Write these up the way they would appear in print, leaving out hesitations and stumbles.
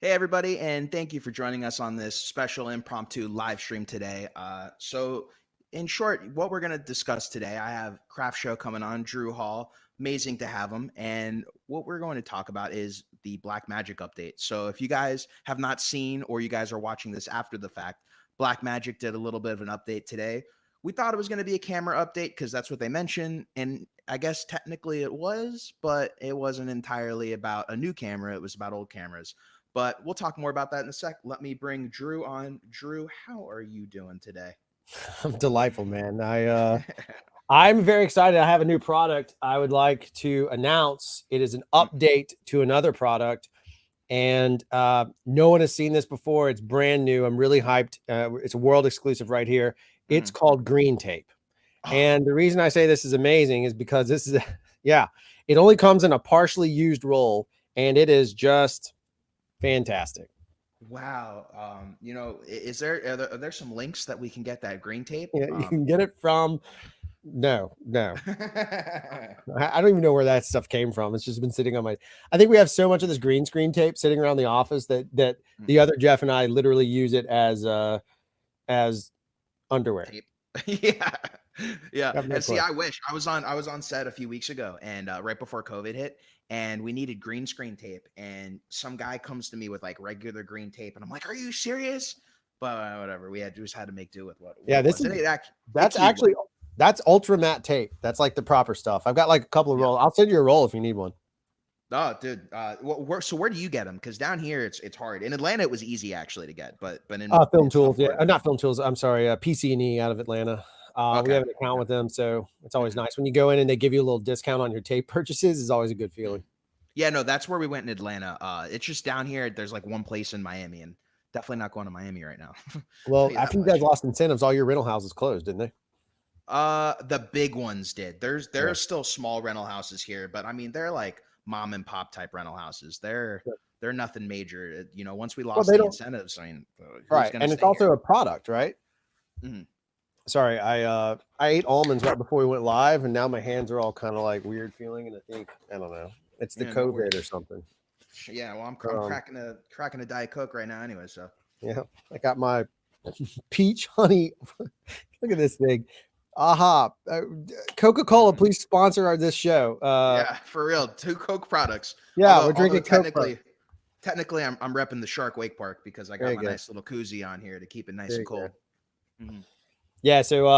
Hey, everybody, and thank you for joining us on this special impromptu live stream today. In short, what we're going to discuss today, I have Crftsho coming on, Drew Hall. Amazing to have him. And what we're going to talk about is the Blackmagic update. So, if you guys have not seen or you guys are watching this after the fact, Blackmagic did a little bit of an update today. We thought it was going to be a camera update because that's what they mentioned. And I guess technically it was, but it wasn't entirely about a new camera, it was about old cameras. But we'll talk more about that in a sec. Let me bring Drew on. Drew, how are you doing today? I'm delightful, man. I'm very excited. I have a new product I would like to announce. It is an update to another product, and no one has seen this before. It's brand new. I'm really hyped. It's a world exclusive right here. It's called green tape. And the reason I say this is amazing is because this is, it only comes in a partially used roll, and it is just fantastic. Wow. Are there some links that we can get that green tape? Yeah, you can get it from No. I don't even know where that stuff came from. It's just been sitting on my. I think we have so much of this green screen tape sitting around the office that the other Jeff and I literally use it as underwear. Tape. Yeah. Yeah. And see, I wish I was on set a few weeks ago and right before COVID hit, and we needed green screen tape. And some guy comes to me with like regular green tape, and I'm like, "Are you serious?" But whatever. We just had to make do with what this was. is that's ultra matte tape. That's like the proper stuff. I've got like a couple of rolls. I'll send you a roll if you need one. Oh, dude. So where do you get them? Because down here it's hard. In Atlanta it was easy actually to get, but in Film Tools, not Film Tools. I'm sorry, PC&E out of Atlanta. We have an account with them, so it's always nice when you go in and they give you a little discount on your tape purchases. Is always a good feeling. Yeah, no, that's where we went in Atlanta. It's just down here. There's like one place in Miami, and definitely not going to Miami right now. Well, after you guys lost incentives, all your rental houses closed, didn't they? The big ones did. There are still small rental houses here, but I mean they're like mom and pop type rental houses. They're nothing major. Once we lost the incentives, I mean, right, and it's also a product, right? Mm-hmm. Sorry, I ate almonds right before we went live, and now my hands are all kind of like weird feeling, and I don't know, it's the COVID or something. Yeah, well, I'm cracking a Diet Coke right now, anyway. So yeah, I got my peach honey. Look at this thing. Aha. Coca-Cola, please sponsor this show. Yeah, for real. 2 Coke products. Yeah, we're drinking technically I'm repping the Shark Wake Park because I got my nice little koozie on here to keep it nice and cold. Mm-hmm. Yeah, so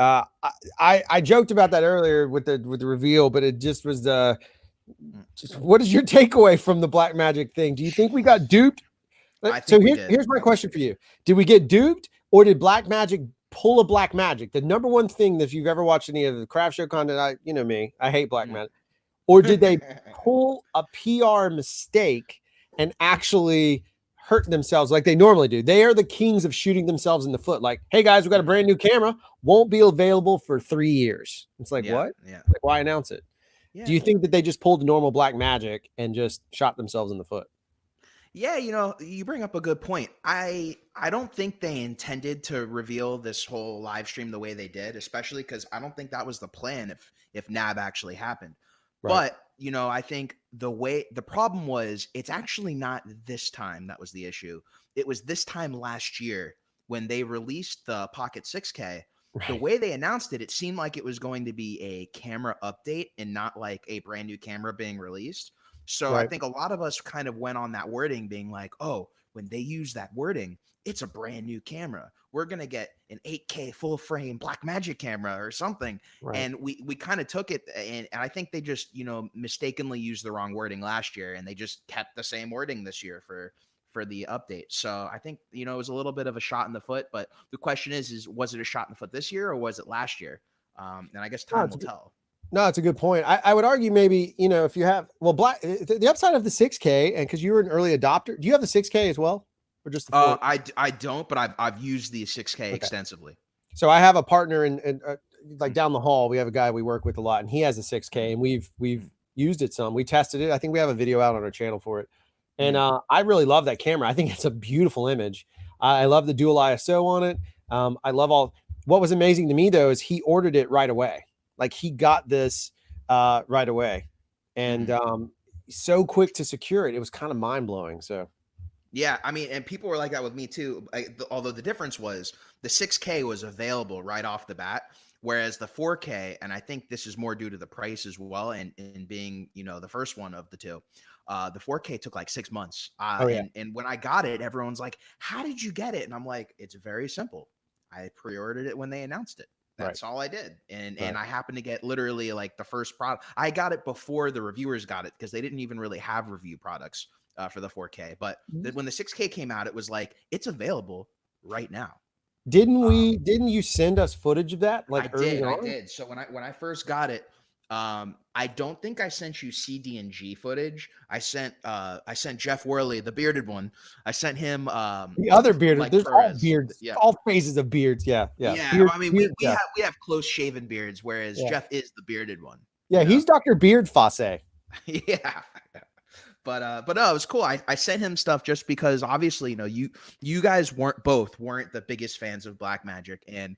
I joked about that earlier with the reveal, but it just was what is your takeaway from the Blackmagic thing? Do you think we got duped? Here's my question for you. Did we get duped, or did Blackmagic pull a Blackmagic? The number one thing that if you've ever watched any of the Crftsho content, you know me, I hate Blackmagic. Or did they pull a PR mistake and actually hurt themselves like they normally do? They are the kings of shooting themselves in the foot. Like, hey guys, we got a brand new camera, won't be available for 3 years. It's like, what? Yeah. Like, why announce it? Yeah. Do you think that they just pulled normal Blackmagic and just shot themselves in the foot? Yeah, you bring up a good point. I don't think they intended to reveal this whole live stream the way they did, especially because I don't think that was the plan if NAB actually happened. Right. But, I think the problem was it's actually not this time that was the issue. It was this time last year when they released the Pocket 6K. Right. The way they announced it, it seemed like it was going to be a camera update and not like a brand new camera being released. So I think a lot of us kind of went on that wording being like, oh, when they use that wording, it's a brand new camera. We're going to get an 8K full frame Blackmagic camera or something. Right. And we kind of took it. And I think they just, mistakenly used the wrong wording last year. And they just kept the same wording this year for the update. So I think, it was a little bit of a shot in the foot. But the question is was it a shot in the foot this year or was it last year? And I guess time will tell. No, it's a good point. I would argue maybe, if you have, the upside of the 6K, and because you were an early adopter, do you have the 6K as well? Or just the 4? I don't, but I've used the 6K extensively. So I have a partner in like down the hall, we have a guy we work with a lot, and he has a 6K, and we've used it some. We tested it. I think we have a video out on our channel for it. And I really love that camera. I think it's a beautiful image. I love the dual ISO on it. I love what was amazing to me though, is he ordered it right away. Like he got this right away. And so quick to secure it. It was kind of mind blowing. So yeah, I mean, and people were like that with me too. Although the difference was the 6K was available right off the bat, whereas the 4K, and I think this is more due to the price as well, and being the first one of the two, the 4K took like 6 months. oh yeah, And when I got it, everyone's like, "How did you get it?" And I'm like, "It's very simple. I pre-ordered it when they announced it. That's all I did, and I happened to get literally like the first product. I got it before the reviewers got it because they didn't even really have review products." For the 4K, but when the 6K came out, it was like it's available right now. Didn't you send us footage of that? Like I did. So when I first got it, I don't think I sent you CD and G footage. I sent Jeff Worley, the bearded one. I sent him the other bearded. like There's Perez. all beards, yeah, all phases of beards. Yeah. Beard, I mean, we have close shaven beards, whereas Jeff is the bearded one. Yeah, he's Dr. Beard Fosse. Yeah. But no, it was cool. I sent him stuff just because obviously, you guys weren't the biggest fans of Blackmagic. And,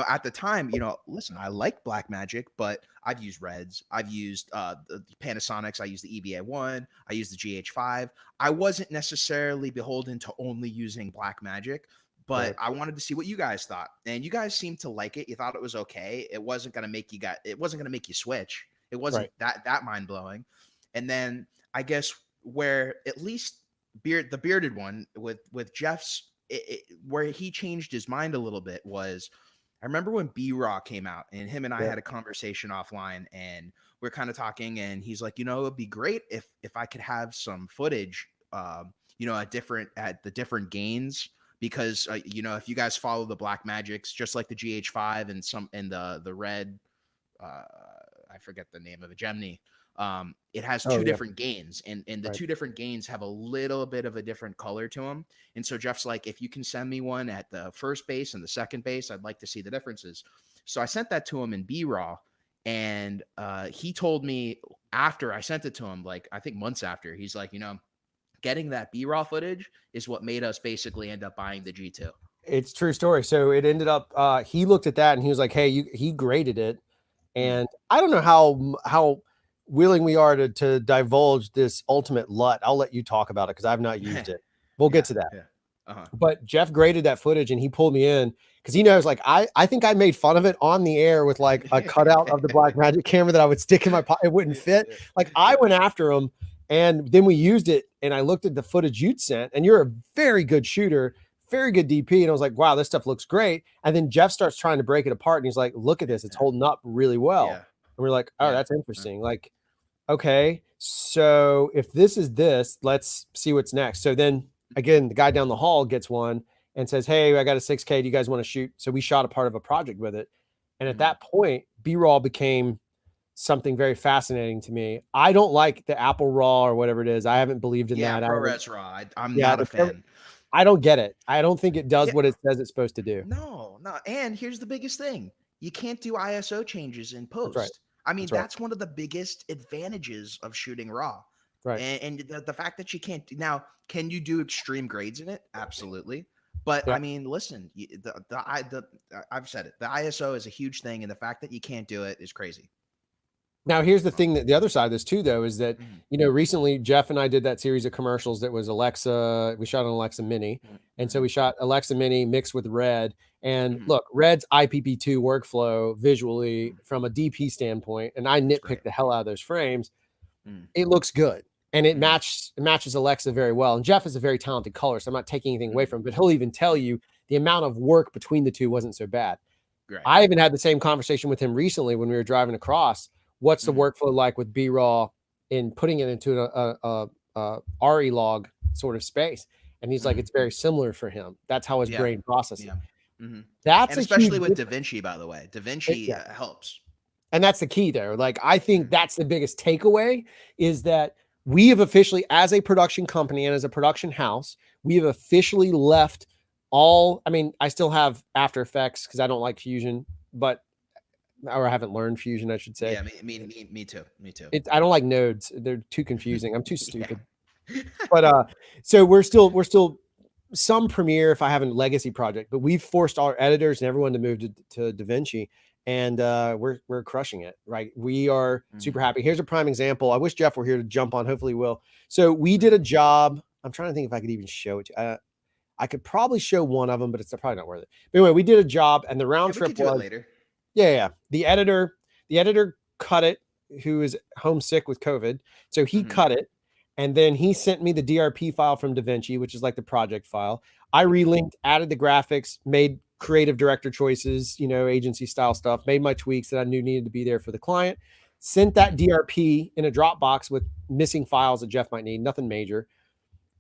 at the time, listen, I like Blackmagic, but I've used Reds. I've used the Panasonics. I used the EVA1. I used the GH5. I wasn't necessarily beholden to only using Blackmagic, but I wanted to see what you guys thought. And you guys seemed to like it. You thought it was okay. It wasn't going to make you switch. It wasn't that mind blowing. And then I guess where at least the bearded one with Jeff's where he changed his mind a little bit was I remember when BRAW came out and him and I had a conversation offline and we're kind of talking and he's like, it'd be great if I could have some footage, at the different gains because if you guys follow the Blackmagics, just like the GH5 and the red, I forget the name of the Gemini. It has two different gains and the two different gains have a little bit of a different color to them. And so Jeff's like, if you can send me one at the first base and the second base, I'd like to see the differences. So I sent that to him in BRAW and he told me after I sent it to him, like, I think months after, he's like, getting that BRAW footage is what made us basically end up buying the G2. It's true story. So it ended up, he looked at that and he was like, hey, he graded it. And I don't know how willing we are to divulge this ultimate LUT. I'll let you talk about it because I've not used it. We'll get to that. Yeah. But Jeff graded that footage and he pulled me in because he knows, like, I think I made fun of it on the air with like a cutout of the Blackmagic camera that I would stick in my pocket. It wouldn't fit. Like I went after him and then we used it and I looked at the footage you'd sent and you're a very good shooter, very good DP. And I was like, wow, this stuff looks great. And then Jeff starts trying to break it apart and he's like, look at this. It's holding up really well. And we're like, oh, that's interesting. Like, okay, so if this is this, let's see what's next. So then again, the guy down the hall gets one and says, hey, I got a 6K. Do you guys want to shoot? So we shot a part of a project with it. And at that point, BRAW became something very fascinating to me. I don't like the Apple RAW or whatever it is. I haven't believed in that. ProRes RAW. I'm not a fan. I don't get it. I don't think it does what it says it's supposed to do. No. And here's the biggest thing. You can't do ISO changes in post. That's right. I mean, that's one of the biggest advantages of shooting RAW. Right. And the fact that you can't now, can you do extreme grades in it? Absolutely. But I mean, listen, I've said it. The ISO is a huge thing, and the fact that you can't do it is crazy. Now, here's the thing that the other side of this too, though, is that, recently Jeff and I did that series of commercials that was Alexa. We shot an Alexa Mini. And so we shot Alexa Mini mixed with Red. And look, Red's IPP2 workflow visually from a DP standpoint, and I nitpicked the hell out of those frames. It looks good. And it matches Alexa very well. And Jeff is a very talented colorist. So I'm not taking anything away from him, but he'll even tell you the amount of work between the two wasn't so bad. Right. I even had the same conversation with him recently when we were driving across. What's the workflow like with BRAW in putting it into a RE log sort of space? And he's like, it's very similar for him. That's how his brain processes. That's especially with DaVinci, by the way. DaVinci helps. And that's the key there. Like, I think that's the biggest takeaway is that we have officially, as a production company and as a production house, we have officially left all, I mean, I still have After Effects because I don't like Fusion, or I haven't learned Fusion, I should say. Yeah, me too. I don't like nodes. They're too confusing. I'm too stupid. But so we're still some Premiere if I have a legacy project, but we've forced our editors and everyone to move to DaVinci. and we're crushing it, right? We are super happy. Here's a prime example. I wish Jeff were here to jump on. Hopefully he will. So we did a job. I'm trying to think if I could even show it to you. I could probably show one of them, but it's probably not worth it. But anyway, we did a job, and the round trip we could do it later. Yeah. The editor cut it, who is homesick with COVID. So he cut it. And then he sent me the DRP file from DaVinci, which is like the project file. I relinked, added the graphics, made creative director choices, agency style stuff, made my tweaks that I knew needed to be there for the client, sent that DRP in a Dropbox with missing files that Jeff might need, nothing major.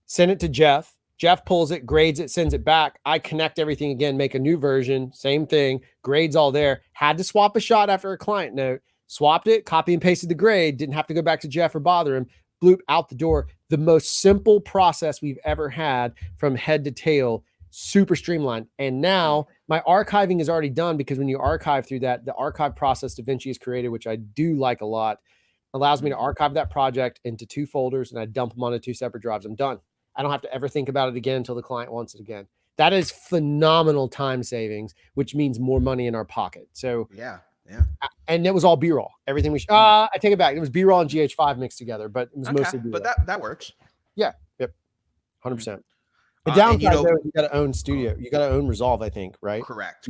Send it to Jeff. Jeff pulls it, grades it, sends it back. I connect everything again, make a new version, same thing, grades all there. Had to swap a shot after a client note, swapped it, copy and pasted the grade, didn't have to go back to Jeff or bother him. Bloop, out the door. The most simple process we've ever had from head to tail, super streamlined. And now my archiving is already done, because when you archive through that, the archive process DaVinci has created, which I do like a lot, allows me to archive that project into 2 folders, and I dump them onto 2 separate drives. I'm done. I don't have to ever think about it again until the client wants it again. That is phenomenal time savings, which means more money in our pocket. So yeah. And it was all B-roll. Everything I take it back. It was B-roll and GH5 mixed together, but it was mostly B-roll. But that works. Yeah. Yep. 100%. The downside though, you got to own studio. You got to own Resolve, I think, right? Correct.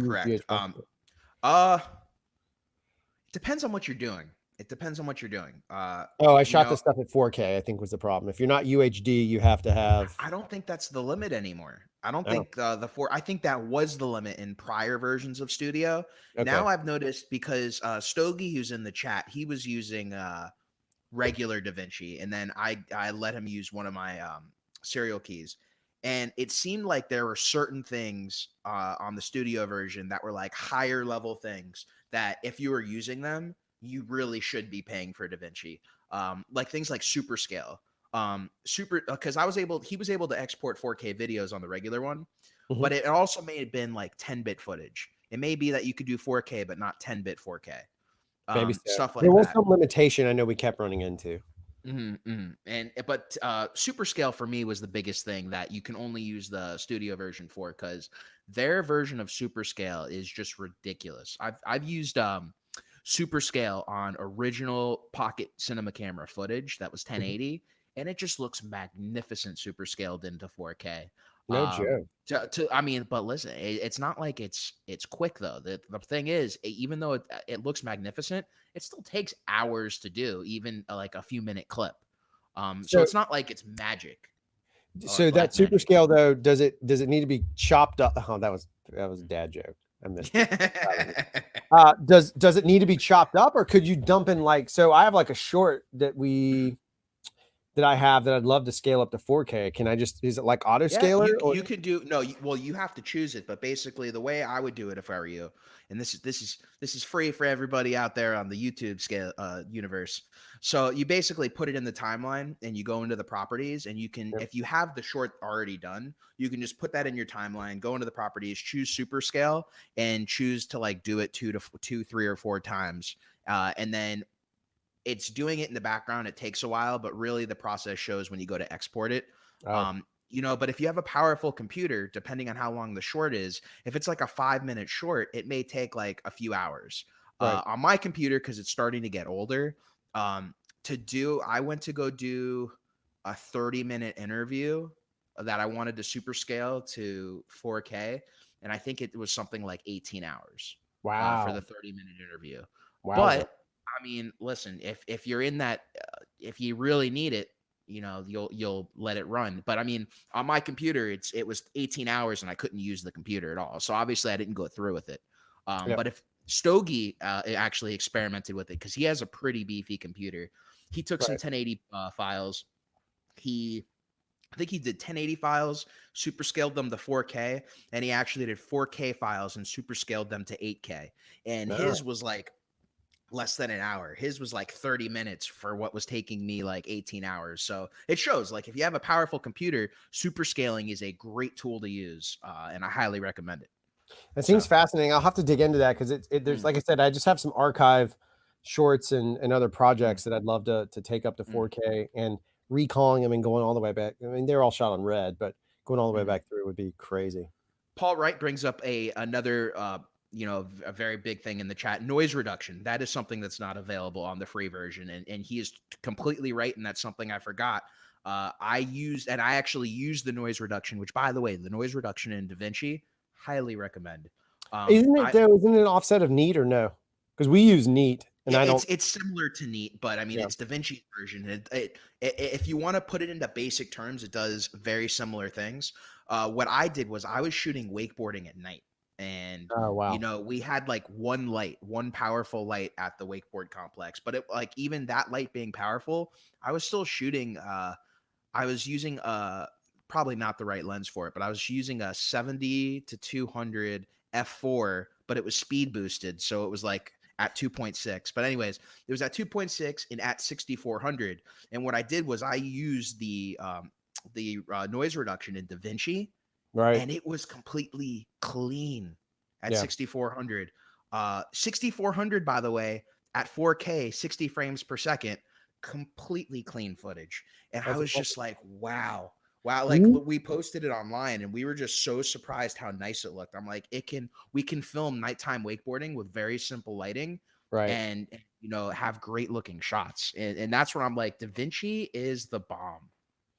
Depends on what you're doing. It depends on what you're doing. I shot this stuff at 4K, I think was the problem. If you're not UHD, you have to have. I don't think that's the limit anymore. I don't think I think that was the limit in prior versions of Studio. Okay. Now I've noticed, because Stogie, who's in the chat, he was using regular DaVinci, and then I let him use one of my serial keys. And it seemed like there were certain things on the Studio version that were like higher level things that if you were using them, you really should be paying for DaVinci. Like things like super scale. Because he was able to export 4K videos on the regular one, but it also may have been like 10-bit footage. It may be that you could do 4K, but not 10-bit 4K. Maybe so. Stuff like there was that. Some limitation I know we kept running into. But super scale for me was the biggest thing that you can only use the Studio version for, because their version of super scale is just ridiculous. I've used super scale on original pocket cinema camera footage that was 1080, and it just looks magnificent super scaled into 4K. No joke. But listen, it's not like it's quick though. The thing is, even though it looks magnificent, it still takes hours to do, even like a few minute clip. So it's not like it's magic. So that super scale though, does it need to be chopped up? Oh, that was a dad joke. I missed it. Does it need to be chopped up, or could you dump in so I have like a short that I have that I'd love to scale up to 4K. Can I is it like auto scaler? You could do you have to choose it, but basically the way I would do it if I were you, and this is free for everybody out there on the YouTube scale universe. So you basically put it in the timeline, and you go into the properties, and you can, if you have the short already done, you can just put that in your timeline, go into the properties, choose super scale, and choose to do it 2, 3, or 4 times, and then it's doing it in the background. It takes a while, but really the process shows when you go to export it. But if you have a powerful computer, depending on how long the short is, if it's like a 5-minute short, it may take like a few hours. Right. On my computer, because it's starting to get older, I went to go do a 30-minute interview that I wanted to super scale to 4K, and I think it was something like 18 hours. Wow. For the 30-minute interview. Wow. But listen, if you're in that, if you really need it, you'll let it run. But on my computer, it was 18 hours and I couldn't use the computer at all. So obviously I didn't go through with it. But if Stogie actually experimented with it, because he has a pretty beefy computer, he took some 1080 files. I think he did 1080 files, super scaled them to 4K, and he actually did 4K files and super scaled them to 8K. And his was like less than an hour. His was like 30 minutes for what was taking me like 18 hours. So it shows, like, if you have a powerful computer, super scaling is a great tool to use, and I highly recommend it. That seems fascinating. I'll have to dig into that, because there's like I said, I just have some archive shorts and other projects that I'd love to take up to 4K, and recalling them and going all the way back. They're all shot on red, but going all the way back through would be crazy. Paul Wright brings up another a very big thing in the chat, noise reduction. That is something that's not available on the free version. And he is completely right. And that's something I forgot. I actually used the noise reduction, which, by the way, the noise reduction in DaVinci, highly recommend. Isn't it an offset of Neat or no? Because we use Neat. And it's similar to Neat, but I mean, it's DaVinci's version. If you want to put it into basic terms, it does very similar things. What I did was I was shooting wakeboarding at night, and we had like one powerful light at the wakeboard complex, but even that light being powerful, I was still shooting. I was using probably not the right lens for it, but I was using a 70 to 200 f4, but it was speed boosted, so it was like at 2.6. But anyways, it was at 2.6 and at 6400. And what I did was I used the noise reduction in DaVinci, right? And it was completely clean at 6400. 6400, by the way, at 4K, 60 frames per second, completely clean footage. And I was just like, wow. Like we posted it online and we were just so surprised how nice it looked. I'm like, we can film nighttime wakeboarding with very simple lighting, right? And have great looking shots. And that's where I'm like, DaVinci is the bomb.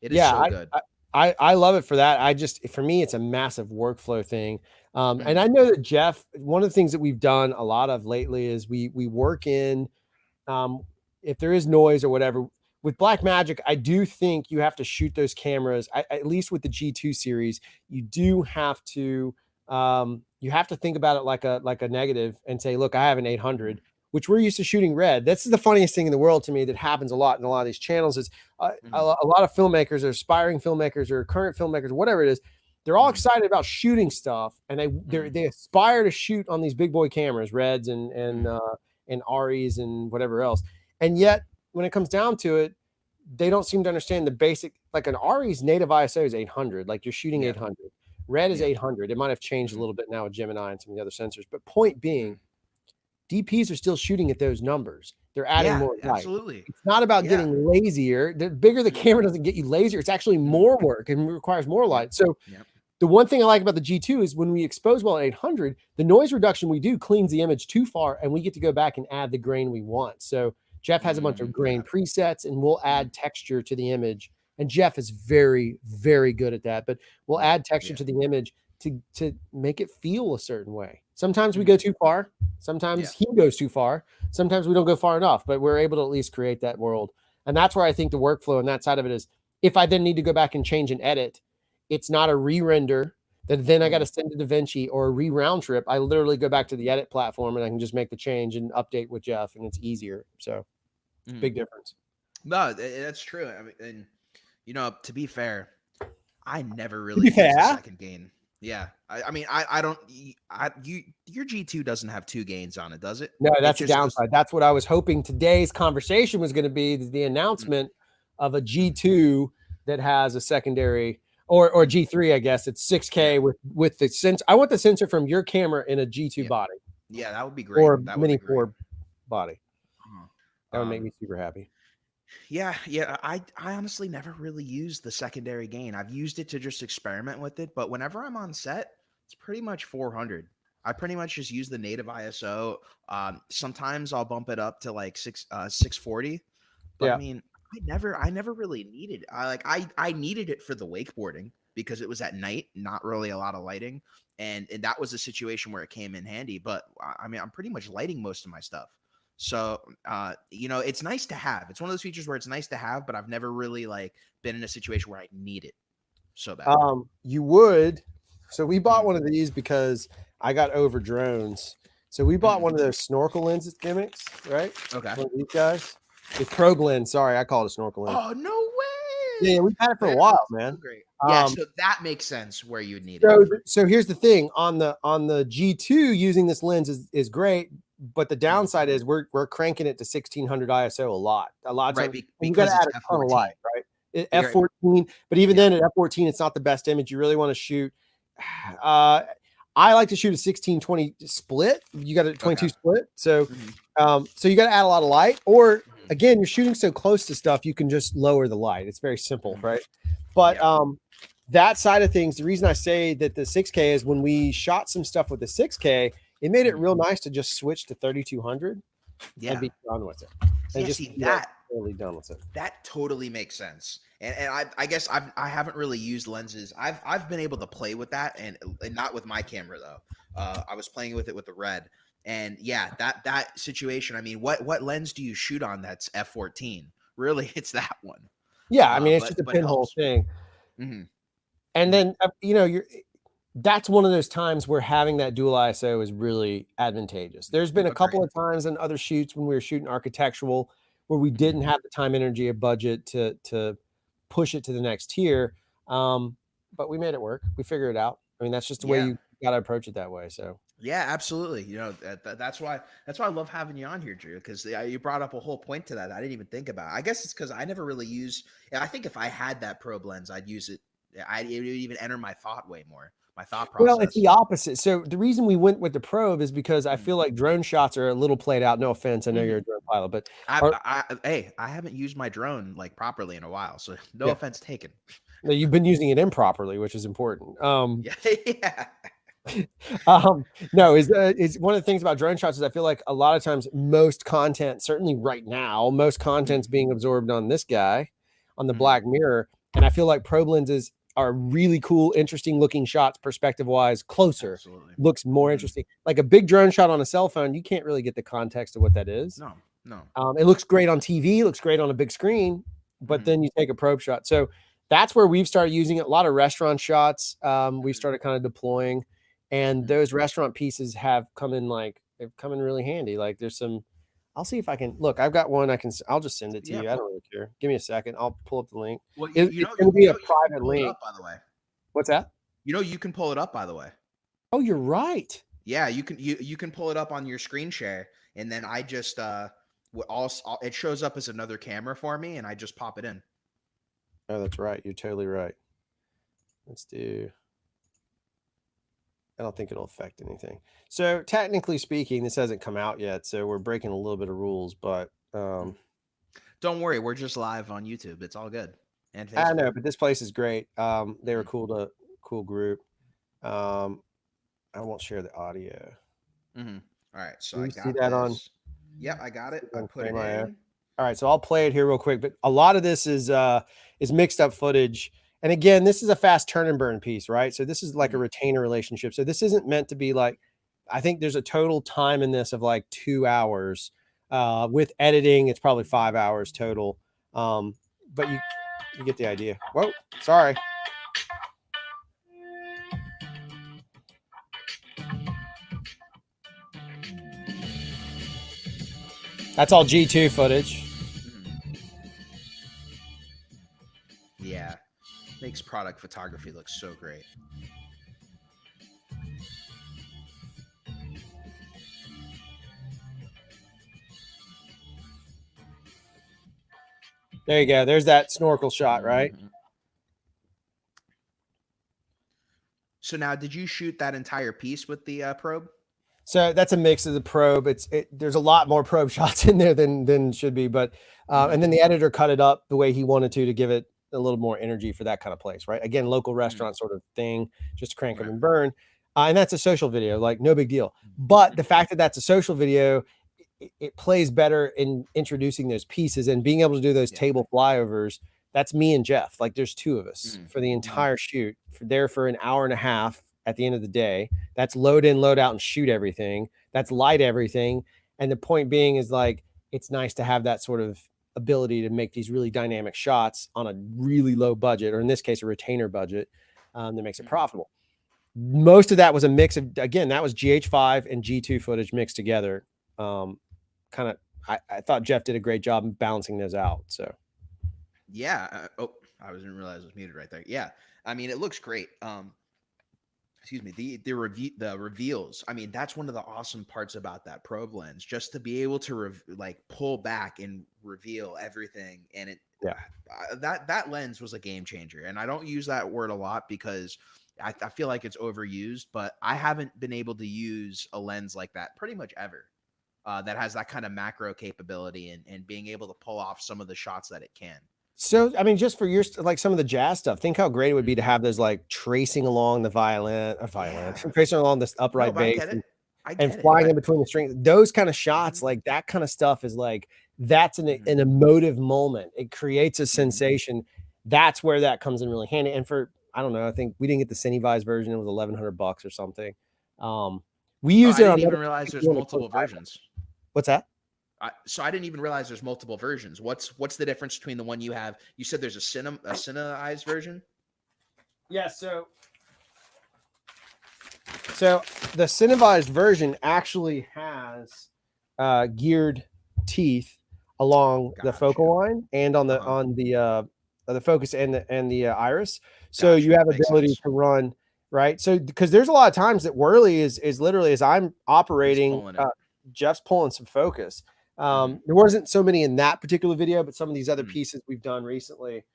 It is so good. I love it for that. For me, it's a massive workflow thing. And I know that Jeff, one of the things that we've done a lot of lately is we work in, if there is noise or whatever. With Blackmagic, I do think you have to shoot those cameras. At least with the G2 series, you do have to think about it like a negative and say, look, I have an 800, which we're used to shooting red. This is the funniest thing in the world to me that happens a lot in a lot of these channels is a lot of filmmakers or aspiring filmmakers or current filmmakers, whatever it is, they're all excited about shooting stuff and they aspire to shoot on these big boy cameras, reds and Aries and whatever else. And yet when it comes down to it, they don't seem to understand the basic, like an Ari's native ISO is 800. Like you're shooting 800. Red is 800. It might have changed a little bit now with Gemini and some of the other sensors, but point being, DPs are still shooting at those numbers. They're adding more light. Absolutely. It's not about getting lazier. The bigger the camera doesn't get you lazier. It's actually more work and requires more light. So the one thing I like about the G2 is when we expose well at 800, the noise reduction we do cleans the image too far and we get to go back and add the grain we want. So Jeff has a bunch of grain presets and we'll add texture to the image. And Jeff is very, very good at that, but we'll add texture to the image to make it feel a certain way. Sometimes we go too far. Sometimes he goes too far. Sometimes we don't go far enough, but we're able to at least create that world. And that's where I think the workflow and that side of it is, if I then need to go back and change and edit, it's not a re-render that then I got to send to DaVinci or a re-round trip. I literally go back to the edit platform and I can just make the change and update with Jeff and it's easier. So big difference. No, that's true. I mean, and to be fair, I never really used the second gain. Yeah. I mean, I don't, your G2 doesn't have two gains on it, does it? No, that's a downside. That's what I was hoping today's conversation was going to be, the announcement of a G2 that has a secondary or G3, I guess. It's 6K with the sensor. I want the sensor from your camera in a G2 body. Yeah, that would be great. Or that mini 4 body. That would make me super happy. Yeah. I honestly never really used the secondary gain. I've used it to just experiment with it, but whenever I'm on set, it's pretty much 400. I pretty much just use the native ISO. Sometimes I'll bump it up to like 640. But I mean, I never really needed. I needed it for the wakeboarding because it was at night, not really a lot of lighting, and that was a situation where it came in handy. But I mean, I'm pretty much lighting most of my stuff. So, it's nice to have. It's one of those features where it's nice to have, but I've never really been in a situation where I need it so bad. You would. So we bought one of these because I got over drones. So we bought one of those snorkel lens gimmicks, right? Okay. One of these guys. It's probe lens. Sorry, I call it a snorkel lens. Oh, no way. Yeah, we've had it for a while, man. Great. Yeah, so that makes sense where you'd need it. So here's the thing. On the G2, using this lens is great. But the downside is we're cranking it to 1600 ISO a lot of times. You got to add a ton of light, right? F14, but even then at F14, it's not the best image. You really want to shoot. I like to shoot a 16-20 split. You got a 22 split, so so you got to add a lot of light. Or again, you're shooting so close to stuff, you can just lower the light. It's very simple, right? But that side of things, the reason I say that the 6K is when we shot some stuff with the 6K. it made it real nice to just switch to 3200 and be done with it. And Yeah, just see that totally done with it. that totally makes sense. And I guess I haven't really used lenses. I've been able to play with that and not with my camera though. I was playing with it with the Red. And yeah, that situation. I mean, what lens do you shoot on that's f14? Really, it's that one. Yeah, I mean, it's just a pinhole thing. Mm-hmm. And then you know, that's one of those times where having that dual ISO is really advantageous. There's been a couple of times in other shoots when we were shooting architectural where we didn't have the time, energy, or budget to push it to the next tier. But we made it work. We figured it out. I mean, that's just the way you got to approach it that way. So yeah, absolutely. You know, that's why I love having you on here, Drew, because you brought up a whole point to that I didn't even think about. I guess it's because I never really use. I think if I had that probe lens, I'd use it. It would even enter my thought way more. My thought process. Well, it's the opposite. So the reason we went with the probe is because I feel like drone shots are a little played out. No offense, I know you're a drone pilot, but hey, I haven't used my drone like properly in a while, so no offense taken. No, you've been using it improperly, which is important. Yeah. No, is one of the things about drone shots is I feel like a lot of times most content, certainly right now, most content's being absorbed on this guy, on the black mirror, and I feel like probe lenses are really cool, interesting looking shots, perspective wise, closer. Absolutely. Looks more interesting. Like a big drone shot on a cell phone, you can't really get the context of what that is. No. It looks great on TV, looks great on a big screen, but then you take a probe shot. So that's where we've started using it. A lot of restaurant shots we've started kind of deploying, and those restaurant pieces have come in they've come in really handy. Like there's some, I'll see if I can look. I've got one. I'll just send it to you. I don't really care. Give me a second. I'll pull up the link. Well, it's going to be a private link. By the way, what's that? You know, you can pull it up. By the way. Oh, you're right. Yeah, you can pull it up on your screen share, and then I just it shows up as another camera for me, and I just pop it in. Oh, that's right. You're totally right. Let's do. I don't think it'll affect anything. So technically speaking, this hasn't come out yet, so we're breaking a little bit of rules, but don't worry, we're just live on YouTube. It's all good. And Facebook. I know, but this place is great. They were cool group. I won't share the audio. All right, so I got see that on. Yep, I got it. I put it in. All right, so I'll play it here real quick, but a lot of this is mixed up footage. And again, this is a fast turn and burn piece, right? So this is like a retainer relationship. So this isn't meant to be like, I think there's a total time in this of like 2 hours. With editing, it's probably 5 hours total. But you get the idea. Whoa, sorry. That's all G2 footage. Yeah. Makes product photography look so great. There you go. There's that snorkel shot, right? So now, did you shoot that entire piece with the probe? So that's a mix of the probe. There's a lot more probe shots in there than should be, but and then the editor cut it up the way he wanted to give it a little more energy for that kind of place, right? Again, local restaurant sort of thing, just crank them and burn. And that's a social video, like no big deal. But the fact that that's a social video, it plays better in introducing those pieces and being able to do those table flyovers. That's me and Jeff. Like there's two of us for the entire shoot. For an hour and a half at the end of the day. That's load in, load out, and shoot everything. That's light everything. And the point being is like, it's nice to have that sort of ability to make these really dynamic shots on a really low budget, or in this case, a retainer budget that makes it profitable. Most of that was a mix of, again, that was GH5 and G2 footage mixed together. I thought Jeff did a great job in balancing those out. So, yeah. I didn't realize it was muted right there. Yeah. I mean, it looks great. Excuse me, the reveals. I mean, that's one of the awesome parts about that probe lens, just to be able to pull back and reveal everything. And that lens was a game changer. And I don't use that word a lot because I feel like it's overused, but I haven't been able to use a lens like that pretty much ever. That has that kind of macro capability and being able to pull off some of the shots that it can. So, I mean, just for your, like some of the jazz stuff, think how great it would be to have those like tracing along the tracing along this upright bass. and get it. flying in between the strings. Those kind of shots, like that kind of stuff is like, that's an emotive moment. It creates a sensation. That's where that comes in really handy. And for, I don't know, I think we didn't get the Cinevised version. It was $1,100 or something. We used I it didn't on even realize there's multiple versions. What's that? So I didn't even realize there's multiple versions. What's the difference between the one you have? You said there's a Cinevised version. Yeah. So the Cinevised version actually has geared teeth along the focal line and on the focus and the iris. So you have ability to run, right? So because there's a lot of times that Whirly is literally, as I'm operating, Jeff's pulling some focus. There wasn't so many in that particular video, but some of these other pieces we've done recently,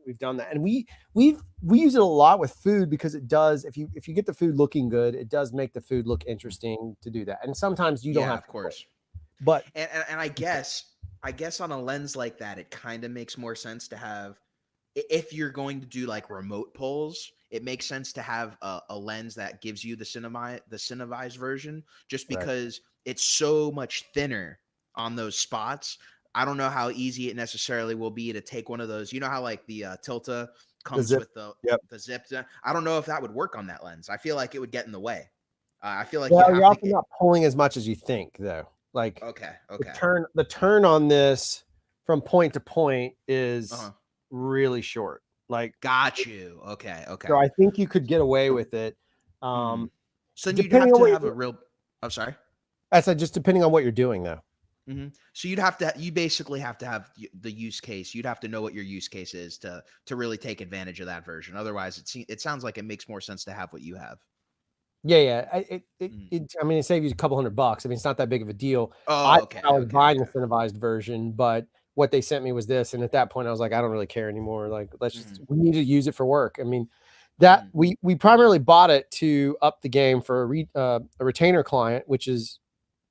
we've done that. And we use it a lot with food because it does, if you get the food looking good, it does make the food look interesting to do that. And sometimes you don't have of course. But and I guess on a lens like that, it kind of makes more sense to have, if you're going to do like remote pulls, it makes sense to have a lens that gives you the Cinevised version, just because it's so much thinner on those spots. I don't know how easy it necessarily will be to take one of those. You know how like the Tilta comes with the zip. I don't know if that would work on that lens. I feel like it would get in the way. I feel like you're also not pulling as much as you think, though. Like the turn on this from point to point is really short. Like, got you. Okay. So I think you could get away with it. So you'd have to have a real. I'm sorry. I said just depending on what you're doing, though. So you basically have to have the use case. You'd have to know what your use case is to really take advantage of that version. Otherwise, it sounds like it makes more sense to have what you have. Yeah. I mean, it saves you a couple $100. I mean, it's not that big of a deal. I was buying the Cinevised version, but what they sent me was this. And at that point, I was like, I don't really care anymore. Like, we need to use it for work. I mean, that we primarily bought it to up the game for a retainer client, which is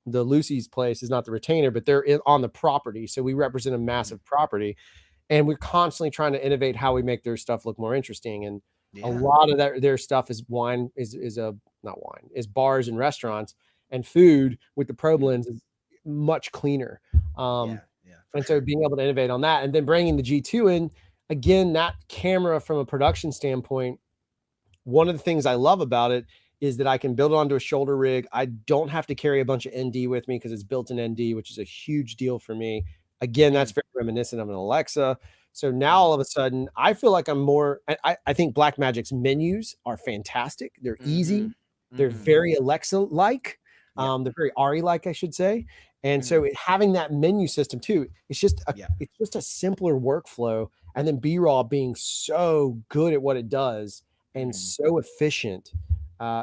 the Lucy's place, is not the retainer, but they're on the property. So we represent a massive property, and we're constantly trying to innovate how we make their stuff look more interesting. And a lot of their stuff is is bars and restaurants, and food with the probe lens is much cleaner. And so being able to innovate on that, and then bringing the G2 in, again, that camera from a production standpoint, one of the things I love about it is that I can build it onto a shoulder rig. I don't have to carry a bunch of ND with me because it's built in ND, which is a huge deal for me. Again, that's very reminiscent of an Alexa. So now all of a sudden, I feel like I'm more, I think Blackmagic's menus are fantastic. They're easy. They're very Alexa-like. They're very Ari-like, I should say. And so having that menu system too, it's just a simpler workflow. And then BRAW being so good at what it does and so efficient,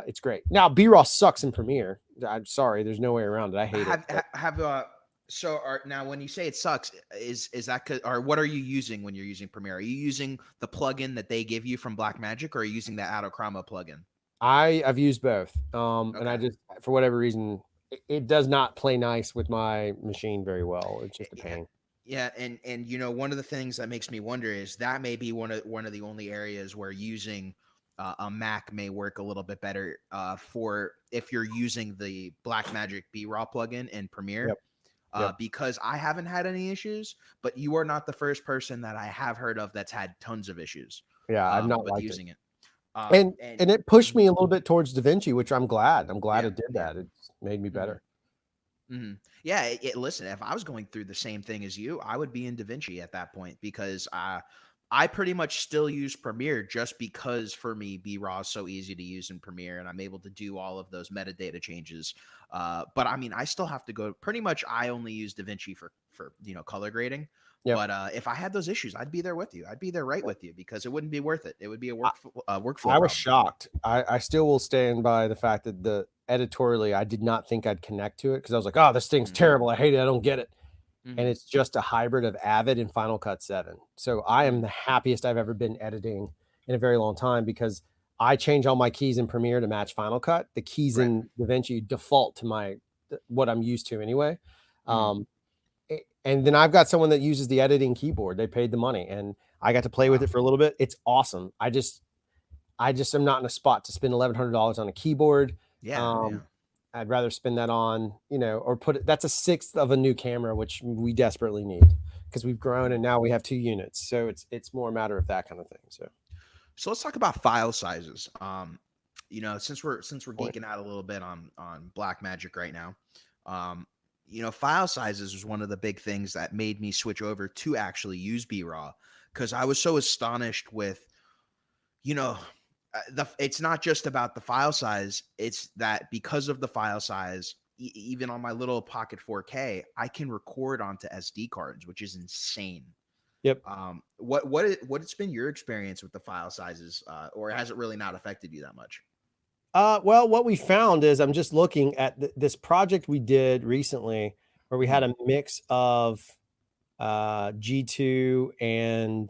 it's great. Now BRAW sucks in Premiere. I'm sorry, there's no way around it. I hate it. So now when you say it sucks, is that or what are you using when you're using Premiere? Are you using the plugin that they give you from Blackmagic, or are you using the Adochroma plugin? I've used both. And I just, for whatever reason, it does not play nice with my machine very well. It's just a pain. Yeah, and you know, one of the things that makes me wonder is that may be one of the only areas where using a Mac may work a little bit better for if you're using the Blackmagic BRAW plugin in Premiere. Because I haven't had any issues, but you are not the first person that I have heard of that's had tons of issues. I've not with using it. And it pushed me a little bit towards DaVinci, which I'm glad. it did that. It's made me better. Yeah, listen, if I was going through the same thing as you, I would be in DaVinci at that point, because I pretty much still use Premiere just because for me, BRAW is so easy to use in Premiere, and I'm able to do all of those metadata changes. But I mean, I still have to go. Pretty much, I only use DaVinci for color grading. But if I had those issues, I'd be there with you. I'd be there right with you, because it wouldn't be worth it. It would be a workflow. I was shocked. I still will stand by the fact that editorially, I did not think I'd connect to it, because I was like, oh, this thing's terrible. I hate it. I don't get it. And it's just a hybrid of Avid and Final Cut 7. So I am the happiest I've ever been editing in a very long time, because I change all my keys in Premiere to match Final Cut. The keys in DaVinci default to what I'm used to anyway. And then I've got someone that uses the editing keyboard. They paid the money, and I got to play with it for a little bit. It's awesome. I just am not in a spot to spend $1,100 on a keyboard. I'd rather spend that on, you know, or put it, that's a sixth of a new camera, which we desperately need because we've grown and now we have 2 units. So it's more a matter of that kind of thing. So let's talk about file sizes. You know, since we're Point. geeking out a little bit on Blackmagic right now, you know, file sizes was one of the big things that made me switch over to actually use BRAW, because I was so astonished with, you know, it's not just about the file size. It's that because of the file size, even on my little Pocket 4K, I can record onto SD cards, which is insane. Yep. What's been your experience with the file sizes, or has it really not affected you that much? Well, what we found is I'm just looking at this project we did recently where we had a mix of G2 and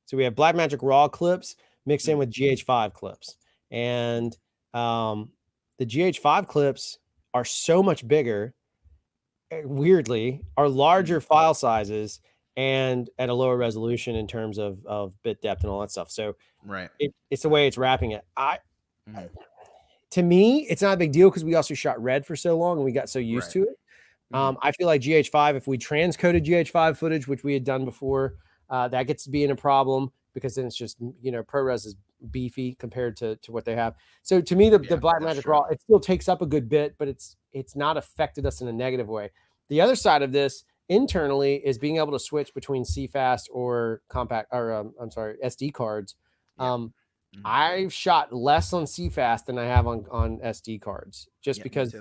so we have Blackmagic RAW clips mixed in with GH5 clips. And the GH5 clips are so much bigger, weirdly, are larger file sizes and at a lower resolution in terms of bit depth and all that stuff. So right, it's the way it's wrapping it. To me, it's not a big deal because we also shot red for so long and we got so used to it. I feel like GH5, if we transcoded GH5 footage, which we had done before, that gets to be in a problem because then it's just, you know, ProRes is beefy compared to what they have. So to me, the Blackmagic RAW, it still takes up a good bit, but it's not affected us in a negative way. The other side of this internally is being able to switch between CFast or compact, or I'm sorry, SD cards. I've shot less on CFast than I have on SD cards, just because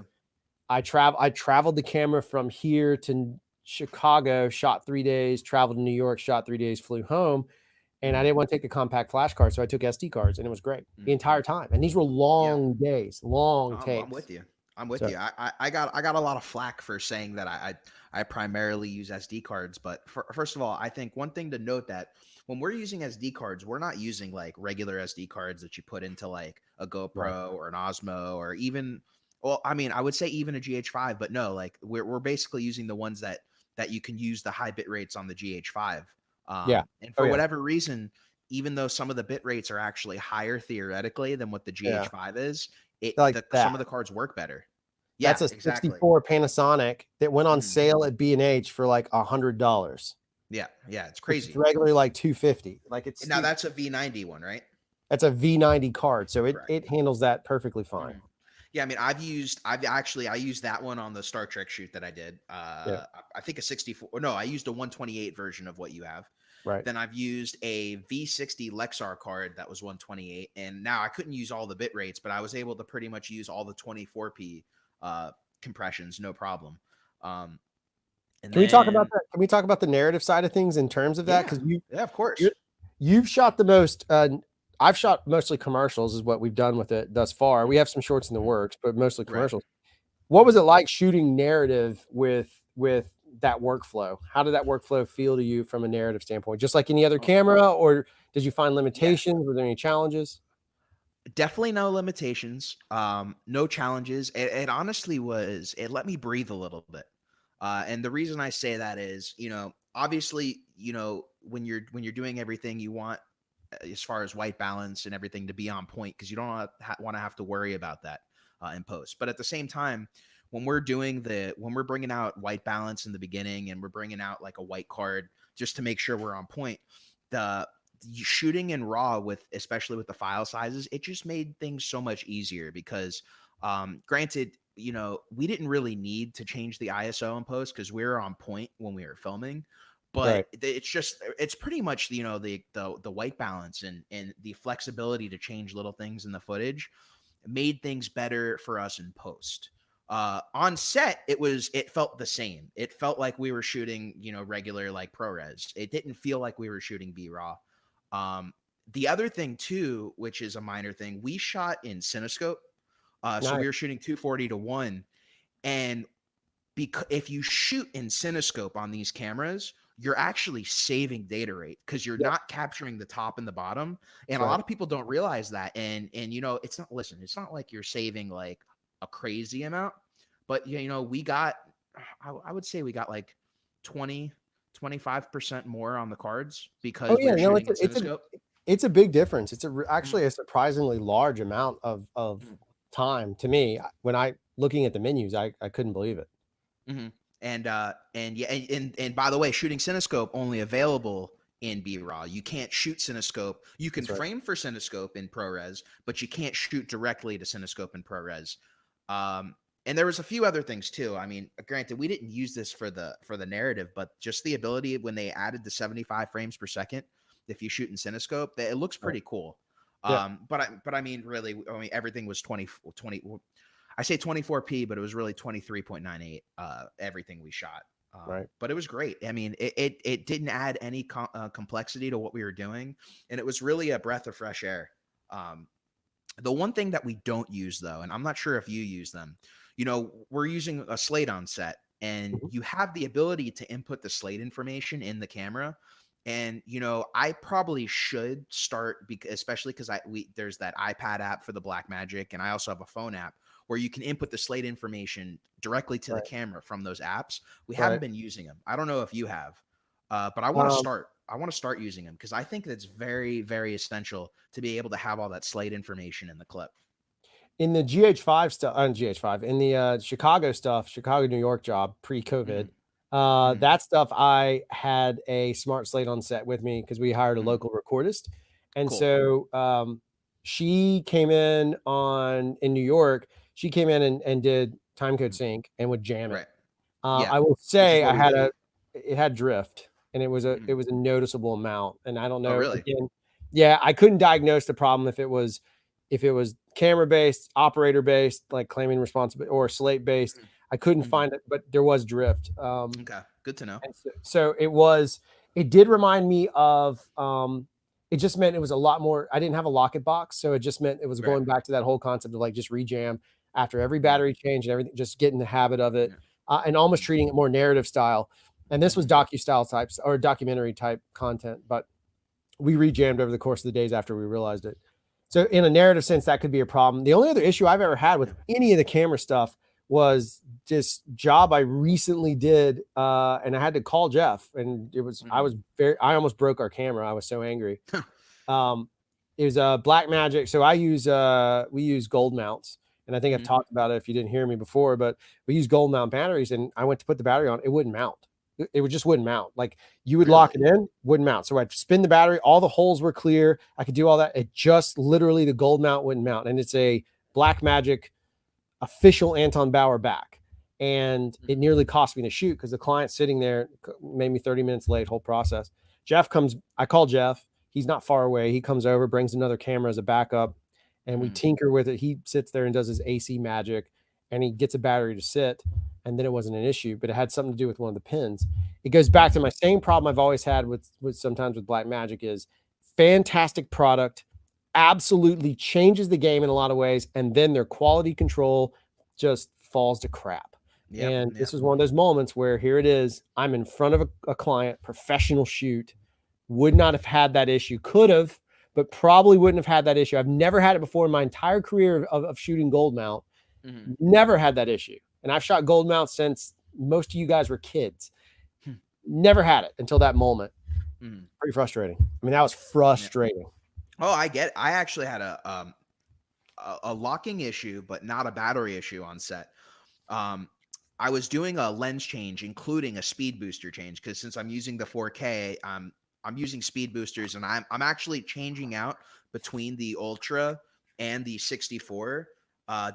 I traveled the camera from here to Chicago, shot 3 days, traveled to New York, shot 3 days, flew home, and I didn't want to take a compact flash card, so I took SD cards, and it was great the entire time. And these were long days, long takes. I'm with you. I'm with you. I got a lot of flack for saying that I primarily use SD cards, but first of all, I think one thing to note that when we're using SD cards, we're not using like regular SD cards that you put into like a GoPro or an Osmo or even, well, I mean, I would say even a GH5, but no, like we're basically using the ones that you can use the high bit rates on the GH5. And for whatever reason, even though some of the bit rates are actually higher theoretically than what the GH5 is, some of the cards work better. Yeah, that's a 64 Panasonic that went on sale at B&H for like $100. Yeah, it's crazy. It's regularly like $250. Like it's now that's a V90 one, right? That's a V90 card, so it handles that perfectly fine. Yeah, I mean, I used that one on the Star Trek shoot that I did. I think a 64. No, I used a 128 version of what you have. Right. Then I've used a V60 Lexar card that was 128, and now I couldn't use all the bit rates, but I was able to pretty much use all the 24p compressions, no problem. Can we talk about that? Can we talk about the narrative side of things in terms of that? Because of course, you've shot the most. I've shot mostly commercials, is what we've done with it thus far. We have some shorts in the works, but mostly commercials. What was it like shooting narrative with that workflow? How did that workflow feel to you from a narrative standpoint? Just like any other camera, or did you find limitations? Were there any challenges? Definitely no limitations. No challenges. It honestly was. It let me breathe a little bit. And the reason I say that is, you know, obviously, you know, when you're doing everything you want as far as white balance and everything to be on point, because you don't want to have to worry about that in post. But at the same time, when we're bringing out white balance in the beginning and we're bringing out like a white card just to make sure we're on point, the shooting in RAW especially with the file sizes, it just made things so much easier because granted, you know, we didn't really need to change the ISO in post because we were on point when we were filming, but it's pretty much, you know, the white balance and the flexibility to change little things in the footage made things better for us in post. On set, it felt the same. It felt like we were shooting, you know, regular like ProRes. It didn't feel like we were shooting BRAW. The other thing too, which is a minor thing, we shot in Cinescope. So we were shooting 240:1, and because if you shoot in Cinescope on these cameras, you're actually saving data rate because you're not capturing the top and the bottom. And a lot of people don't realize that. And you know, it's not like you're saving like a crazy amount, but you know, we got, I would say we got like 20-25% more on the cards because we're shooting in Cinescope. It's a big difference. It's actually a surprisingly large amount of time to me. When I looking at the menus, I couldn't believe it. Mm-hmm. And yeah, and by the way, shooting Cinescope only available in BRAW. You can't shoot Cinescope. You can frame for Cinescope in ProRes, but you can't shoot directly to Cinescope in ProRes. And there was a few other things too. I mean, granted, we didn't use this for the narrative, but just the ability when they added the 75 frames per second, if you shoot in Cinescope, it looks pretty cool. Yeah. But I mean, really, I mean, everything was 20. I say 24p, but it was really 23.98. Everything we shot. But it was great. I mean, it didn't add any complexity to what we were doing, and it was really a breath of fresh air. The one thing that we don't use though, and I'm not sure if you use them, you know, we're using a slate on set, and you have the ability to input the slate information in the camera. And, you know, I probably should start, especially because there's that iPad app for the Blackmagic, and I also have a phone app where you can input the slate information directly to the camera from those apps. We haven't been using them. I don't know if you have, but I want to start. I want to start using them because I think it's very, very essential to be able to have all that slate information in the clip. In the GH5 stuff, in the Chicago stuff, Chicago, New York job pre-COVID, that stuff, I had a smart slate on set with me because we hired a local recordist. And so she came in in New York, she came in and did timecode sync and would jam it. I will say it had drift, and it was a noticeable amount. And I don't know, again, yeah, I couldn't diagnose the problem if it was camera based, operator based, like claiming responsibility, or slate based. I couldn't find it, but there was drift. Okay, good to know. So it did remind me of, it just meant it was a lot more. I didn't have a locket box, so it just meant it was going back to that whole concept of like just rejam after every battery change and everything, just getting the habit of it, and almost treating it more narrative style. And this was docu-style types or documentary type content, but we rejammed over the course of the days after we realized it. So in a narrative sense, that could be a problem. The only other issue I've ever had with any of the camera stuff was this job I recently did, and I had to call Jeff, and it was I almost broke our camera. I was so angry. It was a Blackmagic. So we use gold mounts, and I think I've talked about it if you didn't hear me before, but we use gold mount batteries, and I went to put the battery on, it wouldn't mount. It just wouldn't mount. Like you would lock it in, wouldn't mount. So I'd spin the battery. All the holes were clear. I could do all that. It just literally the gold mount wouldn't mount. And it's a Blackmagic official Anton Bauer back. And it nearly cost me to shoot because the client sitting there made me 30 minutes late, whole process. Jeff comes, I call Jeff. He's not far away. He comes over, brings another camera as a backup, and we tinker with it. He sits there and does his AC magic, and he gets a battery to sit. And then it wasn't an issue, but it had something to do with one of the pins. It goes back to my same problem I've always had with sometimes with Blackmagic is fantastic product, absolutely changes the game in a lot of ways, and then their quality control just falls to crap. This was one of those moments where here it is, I'm in front of a client, professional shoot, would not have had that issue, could have, but probably wouldn't have had that issue. I've never had it before in my entire career of shooting gold mount, never had that issue. And I've shot gold mount since most of you guys were kids. Never had it until that moment. Pretty frustrating. I mean, that was frustrating. Oh, I get it. I actually had a locking issue, but not a battery issue on set. I was doing a lens change, including a speed booster change, because since I'm using the 4K, I'm using speed boosters, and I'm actually changing out between the Ultra and the 64.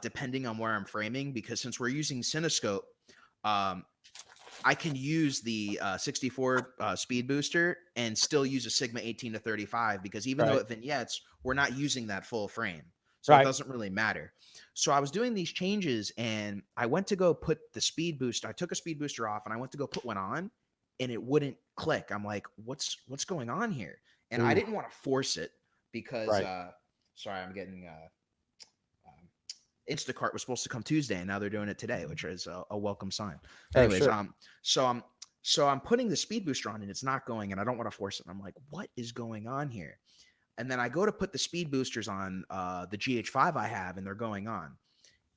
Depending on where I'm framing, because since we're using Cinescope, I can use the 64 speed booster and still use a Sigma 18 to 35 because even though it vignettes, we're not using that full frame. So it doesn't really matter. So I was doing these changes and I went to go put the speed booster. I took a speed booster off and I went to go put one on and it wouldn't click. I'm like, what's going on here? And I didn't want to force it because, sorry, I'm getting, Instacart was supposed to come Tuesday and now they're doing it today, which is a welcome sign. Anyways, so I'm putting the speed booster on and it's not going and I don't want to force it. And I'm like, what is going on here? And then I go to put the speed boosters on the GH5 I have and they're going on.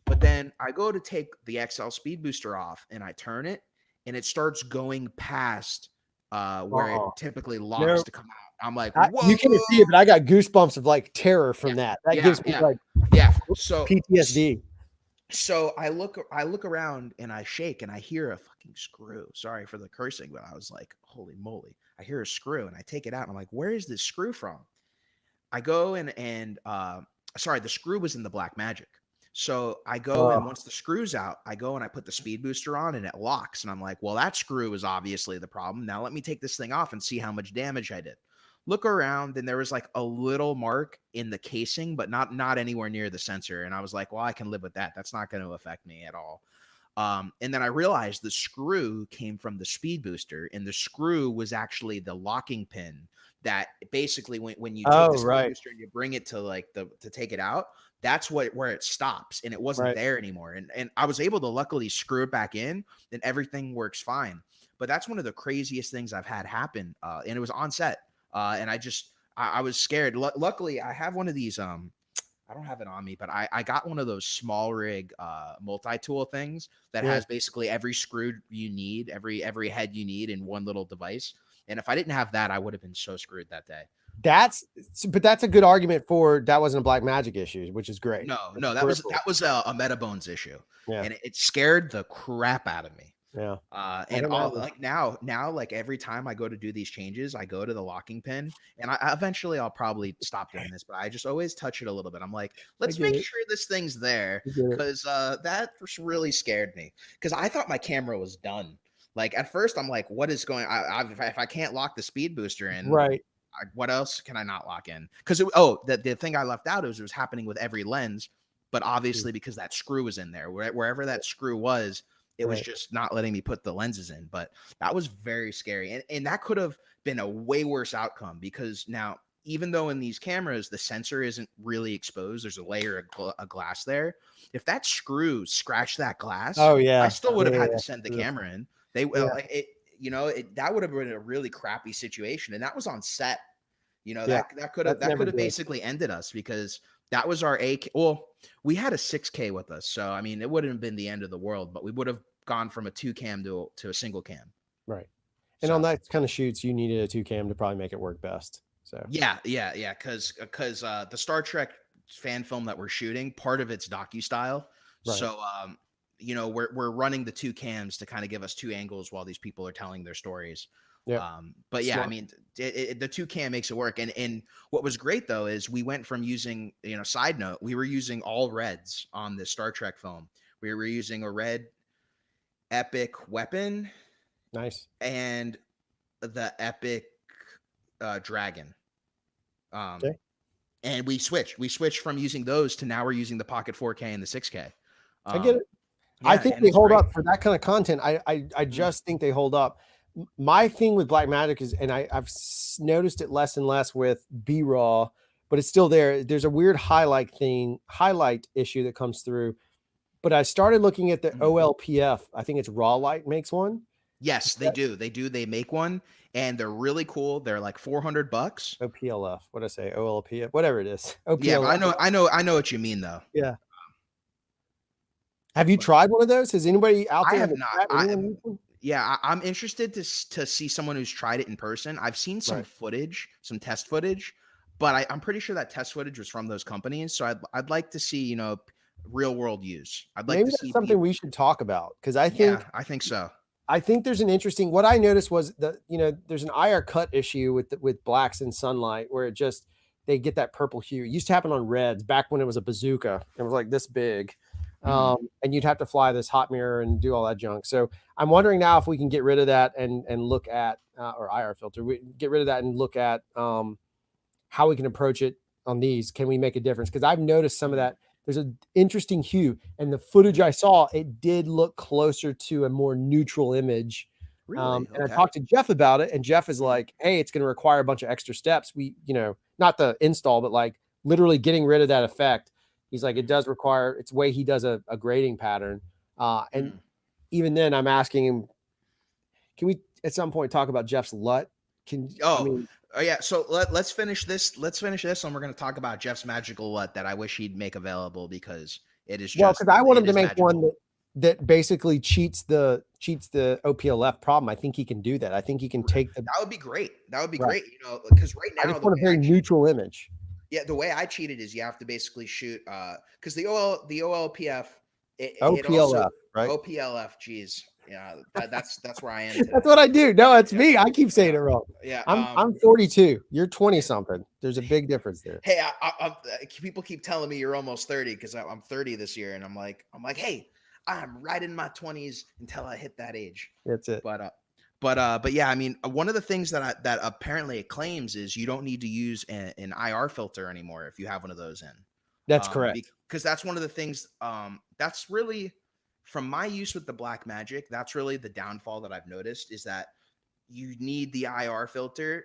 But then I go to take the XL speed booster off and I turn it and it starts going past where it typically locks to come out. I'm like, whoa. You can't see it, but I got goosebumps of like terror from that. That gives me like Yeah. So PTSD. So I look around and I shake and I hear a fucking screw. Sorry for the cursing, but I was like, holy moly. I hear a screw and I take it out and I'm like, where is this screw from? I go and sorry, the screw was in the Blackmagic. So I go and once the screw's out, I go and I put the speed booster on and it locks. And I'm like, well, that screw is obviously the problem. Now let me take this thing off and see how much damage I did. Look around and there was like a little mark in the casing, but not anywhere near the sensor. And I was like, well, I can live with that. That's not going to affect me at all. And then I realized the screw came from the speed booster, and the screw was actually the locking pin that basically when you take the speed booster and you bring it to like to take it out, that's where it stops, and it wasn't there anymore. And I was able to luckily screw it back in, and everything works fine. But that's one of the craziest things I've had happen, and it was on set. And I was scared. Luckily, I have one of these. I don't have it on me, but I got one of those small rig multi-tool things that has basically every screw you need, every head you need in one little device. And if I didn't have that, I would have been so screwed that day. But that's a good argument for that wasn't a Blackmagic issue, which is great. No, that was a Metabones issue, and it scared the crap out of me. Yeah. And all like now, like every time I go to do these changes, I go to the locking pin, and eventually I'll probably stop doing this, but I just always touch it a little bit. I'm like, let's make sure this thing's there, because that really scared me, because I thought my camera was done. Like at first, I'm like, what is going? If I can't lock the speed booster in, what else can I not lock in? Because the thing I left out was it was happening with every lens, but obviously because that screw was in there, wherever that screw was. It was just not letting me put the lenses in, but that was very scary. And that could have been a way worse outcome, because now, even though in these cameras, the sensor isn't really exposed, there's a layer of glass there. If that screw scratched that glass, I still would have had to send the camera in. That would have been a really crappy situation. And that was on set. That could have basically ended us, because that was our well, we had a 6K with us. So, I mean, it wouldn't have been the end of the world, but we would have gone from a 2 cam to a single cam. Right. And on that kind of shoots, you needed a 2 cam to probably make it work best. So yeah. Cause the Star Trek fan film that we're shooting, part of it's docu-style. Right. So, we're running the 2 cams to kind of give us 2 angles while these people are telling their stories. Yeah. But yeah, I mean, the 2 cam makes it work. And what was great though, is we went from using, side note, we were using all reds on the Star Trek film. We were using a red Epic weapon. Nice. And the Epic Dragon. And we switched from using those to now we're using the Pocket 4K and the 6K. I get it. Yeah, I think they hold up for that kind of content. I just think they hold up. My thing with Blackmagic is, and I've noticed it less and less with BRAW, but it's still there. There's a weird highlight issue that comes through. But I started looking at the OLPF. I think it's Raw Light makes one. Yes, they do. They make one, and they're really cool. They're like $400. OPLF. What did I say? OLPF. Whatever it is. OPLF. Yeah, but I know what you mean though. Yeah. Have you tried one of those? Has anybody out there? I have not. I'm interested to see someone who's tried it in person. I've seen some footage, some test footage, but I'm pretty sure that test footage was from those companies. So I'd like to see, real world use. I'd like to see something we should talk about, because I think so. I think there's an interesting. What I noticed was that there's an IR cut issue with blacks in sunlight where they get that purple hue. It used to happen on reds back when it was a bazooka. It was like this big. And you'd have to fly this hot mirror and do all that junk. So I'm wondering now if we can get rid of that and look at or IR filter. We get rid of that and look at how we can approach it on these. Can we make a difference? Because I've noticed some of that. There's an interesting hue, and the footage I saw, it did look closer to a more neutral image. Really? And I talked to Jeff about it, and Jeff is like, "Hey, it's going to require a bunch of extra steps. We, not the install, but like literally getting rid of that effect." He's like, it does require, it's the way he does a grading pattern. And even then I'm asking him, can we at some point talk about Jeff's LUT? Yeah. So let's finish this. And we're going to talk about Jeff's magical LUT that I wish he'd make available, because it is because I want him to make one that basically cheats the OPLF problem. I think he can do that. I think he can take that would be great. That would be great. Because right now I just want a very neutral image. Yeah, the way I cheated is you have to basically shoot because the OLPF it also OPLF, right? OPLF. Geez, yeah, that's where I am today. That's what I do. No, it's Yeah, me. I keep saying yeah, it wrong. yeah. I'm 42. You're 20 something. There's a big difference there. Hey, people keep telling me you're almost 30 because I'm 30 this year, and I'm like, hey, I'm right in my 20s until I hit that age. That's it. But yeah, I mean, one of the things that apparently it claims is you don't need to use an IR filter anymore if you have one of those in. That's correct. Because that's one of the things. That's really, from my use with the Blackmagic, that's really the downfall that I've noticed is that you need the IR filter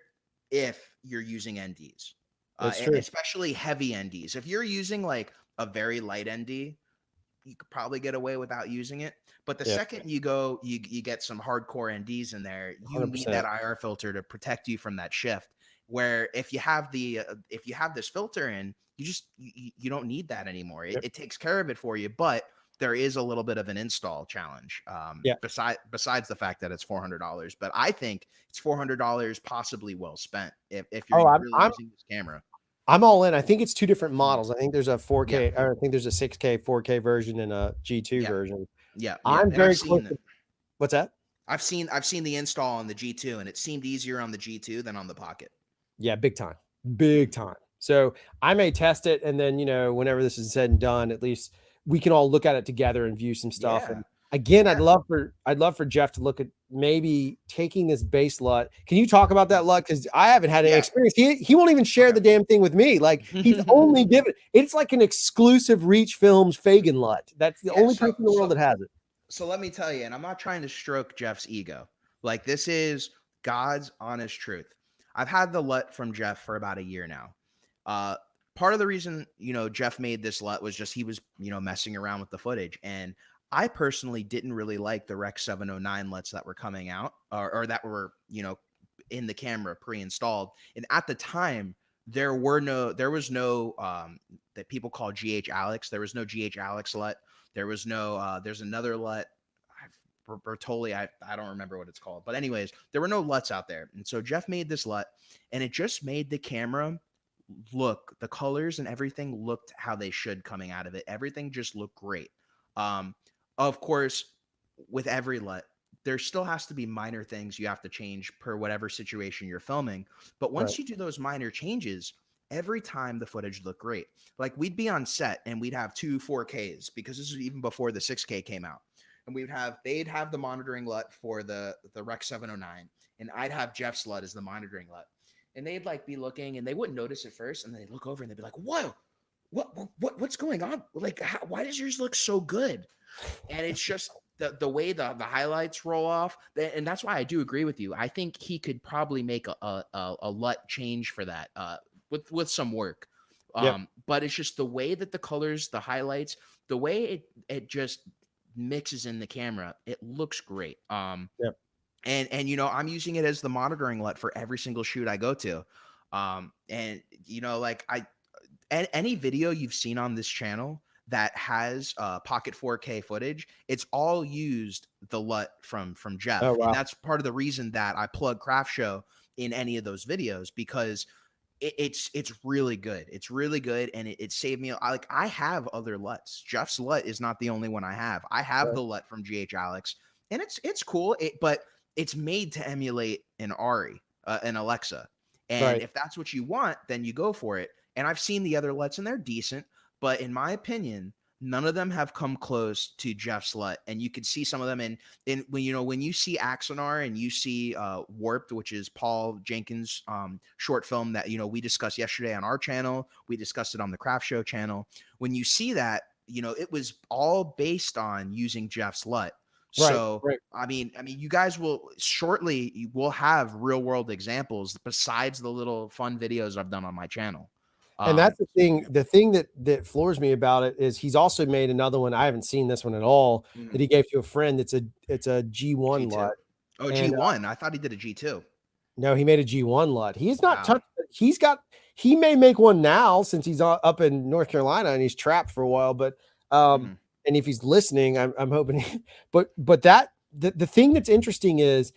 if you're using NDs. That's true. Especially heavy NDs. If you're using like a very light ND, you could probably get away without using it. But the second you go, you get some hardcore NDs in there, you 100%. need that IR filter to protect you from that shift. Where if you have this filter in, you don't need that anymore. It takes care of it for you, but there is a little bit of an install challenge. Besides the fact that it's $400, but I think it's $400 possibly well spent if you're really using this camera. I'm all in. I think it's two different models. I think there's a 4K, or I think there's a 6K, 4K version and a G2 version. Yeah, I'm very close. What's that? I've seen the install on the G2, and it seemed easier on the G2 than on the Pocket. Yeah, big time, big time. So I may test it, and then whenever this is said and done, at least we can all look at it together and view some stuff. And again, I'd love for Jeff to look at maybe taking this base LUT. Can you talk about that LUT? Because I haven't had any experience. He won't even share the damn thing with me. Like he's only given it's like an exclusive Reach Films Fagan LUT. That's the only person in the world that has it. So let me tell you, and I'm not trying to stroke Jeff's ego. Like this is God's honest truth. I've had the LUT from Jeff for about a year now. Part of the reason, Jeff made this LUT was just he was, messing around with the footage. And I personally didn't really like the Rec 709 LUTs that were coming out or that were, in the camera pre-installed. And at the time, there was no that people call GH Alex. There was no GH Alex LUT. There was no there's another LUT. Bertoli, I don't remember what it's called. But anyways, there were no LUTs out there. And so Jeff made this LUT, and it just made the camera look, the colors and everything looked how they should coming out of it. Everything just looked great. Of course, with every LUT, there still has to be minor things you have to change per whatever situation you're filming. But once you do those minor changes, every time the footage looked great. Like we'd be on set and we'd have 2 4Ks because this is even before the 6K came out. And they'd have the monitoring LUT for the Rec 709, and I'd have Jeff's LUT as the monitoring LUT. And they'd like be looking, and they wouldn't notice at first, and then they'd look over and they'd be like, "Whoa, what's going on? Like, why does yours look so good?" And it's just the way the highlights roll off, and that's why I do agree with you. I think he could probably make a LUT change for that with some work. But it's just the way that the colors, the highlights, the way it just mixes in the camera, it looks great. And I'm using it as the monitoring LUT for every single shoot I go to. And like any video you've seen on this channel that has Pocket 4K footage, it's all used the LUT from Jeff. Oh, wow. And that's part of the reason that I plug Crftsho in any of those videos, because it's really good. It's really good, and it saved me. I have other LUTs. Jeff's LUT is not the only one I have. I have the LUT from GH Alex, and it's cool. But it's made to emulate an Ari, an Alexa, and if that's what you want, then you go for it. And I've seen the other LUTs, and they're decent, but in my opinion, none of them have come close to Jeff's LUT. And you can see some of them in when you see Axonar and you see Warped, which is Paul Jenkins' short film that we discussed yesterday on our channel. We discussed it on the Crftsho channel. When you see that, it was all based on using Jeff's LUT. So I mean, you guys will have real world examples besides the little fun videos I've done on my channel. And that's the thing. The thing that floors me about it is he's also made another one. I haven't seen this one at all. That he gave to a friend. It's a G1 LUT. Oh, G1. I thought he did a G2. No, he made a G1 LUT. He's not touched. He may make one now since he's up in North Carolina and he's trapped for a while. But and if he's listening, I'm hoping. But the thing that's interesting is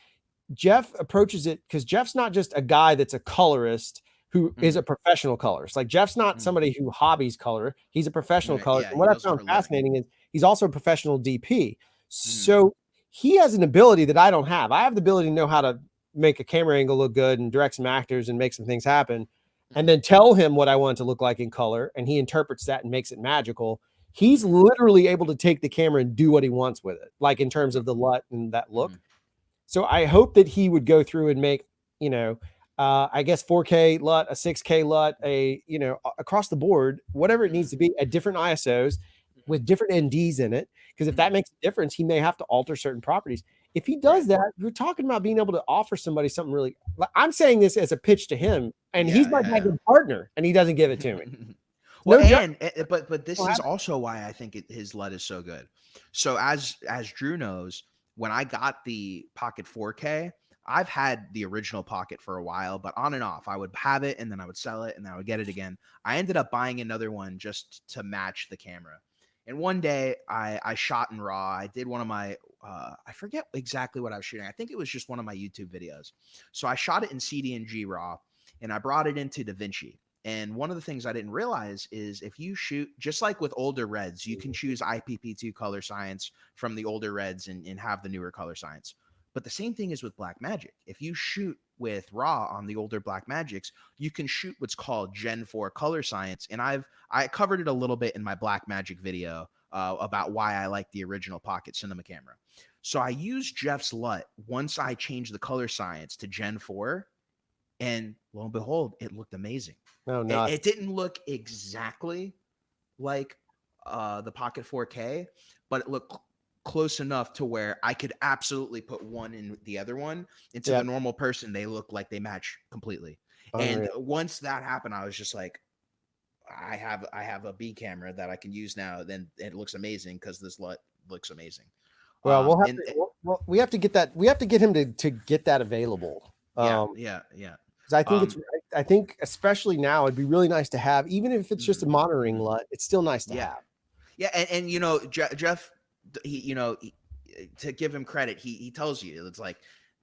Jeff approaches it because Jeff's not just a guy that's a colorist who is a professional colorist. Like Jeff's not somebody who hobbies color. He's a professional colorist. Yeah, And what he I does it found for a living. fascinating is he's also a professional DP. So he has an ability that I don't have. I have the ability to know how to make a camera angle look good and direct some actors and make some things happen, and then tell him what I want it to look like in color, and he interprets that and makes it magical. He's literally able to take the camera and do what he wants with it, like in terms of the LUT and that look. So I hope that he would go through and make, you know, I guess 4K LUT, a 6K LUT, a, you know, across the board, whatever it needs to be, at different ISOs with different NDs in it. Because if that makes a difference, he may have to alter certain properties. If he does that, you're talking about being able to offer somebody something really. I'm saying this as a pitch to him, and he's my good partner, and he doesn't give it to me. Well, but this is also why I think his LUT is so good. So as Drew knows, when I got the Pocket 4K, I've had the original Pocket for a while, but on and off. I would have it and then I would sell it and then I would get it again. I ended up buying another one just to match the camera. And one day I shot in RAW. I did one of my, I forget exactly what I was shooting. I think it was just one of my YouTube videos. So I shot it in CD&G RAW and I brought it into DaVinci. And one of the things I didn't realize is if you shoot, just like with older Reds, you can choose IPP2 color science from the older Reds and have the newer color science. But the same thing is with Blackmagic. If you shoot with RAW on the older Blackmagics, you can shoot what's called Gen 4 color science. And I covered it a little bit in my Blackmagic video about why I like the original Pocket Cinema camera. So I used Jeff's LUT once I changed the color science to Gen 4, and lo and behold, it looked amazing. No, not. It didn't look exactly like the Pocket 4K, but it looked close enough to where I could absolutely put one in the other one. And to the normal person, they look like they match completely. Unreal. And once that happened, I was just like, I have a B camera that I can use now. Then it looks amazing because this LUT looks amazing. Well, we have to get that. We have to get him to get that available. Yeah. Because I think especially now, it'd be really nice to have, even if it's just a monitoring LUT. It's still nice to have. Yeah, and you know, Jeff, to give him credit, he tells you it's like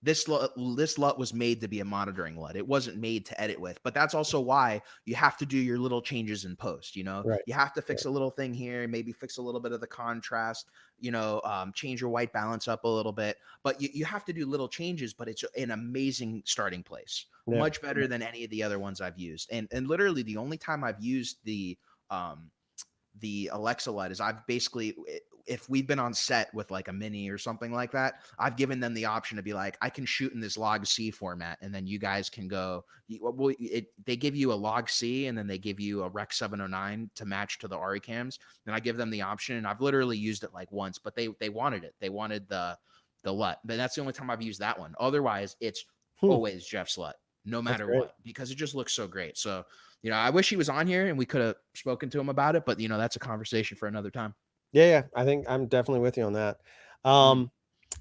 this LUT was made to be a monitoring LUT. It wasn't made to edit with. But that's also why you have to do your little changes in post. You know, you have to fix a little thing here, maybe fix a little bit of the contrast. You know, change your white balance up a little bit. But you have to do little changes. But it's an amazing starting place. Much better than any of the other ones I've used. And literally the only time I've used the Alexa LUT is I've basically, if we've been on set with like a mini or something like that, I've given them the option to be like, I can shoot in this log C format, and then you guys can go. They give you a log C, and then they give you a Rec 709 to match to the ARRI cams. And I give them the option, and I've literally used it like once, but they wanted it. They wanted the LUT, but that's the only time I've used that one. Otherwise, it's always Jeff's LUT, no matter what, because it just looks so great. So, you know, I wish he was on here and we could have spoken to him about it, but you know, that's a conversation for another time. Yeah, I think I'm definitely with you on that.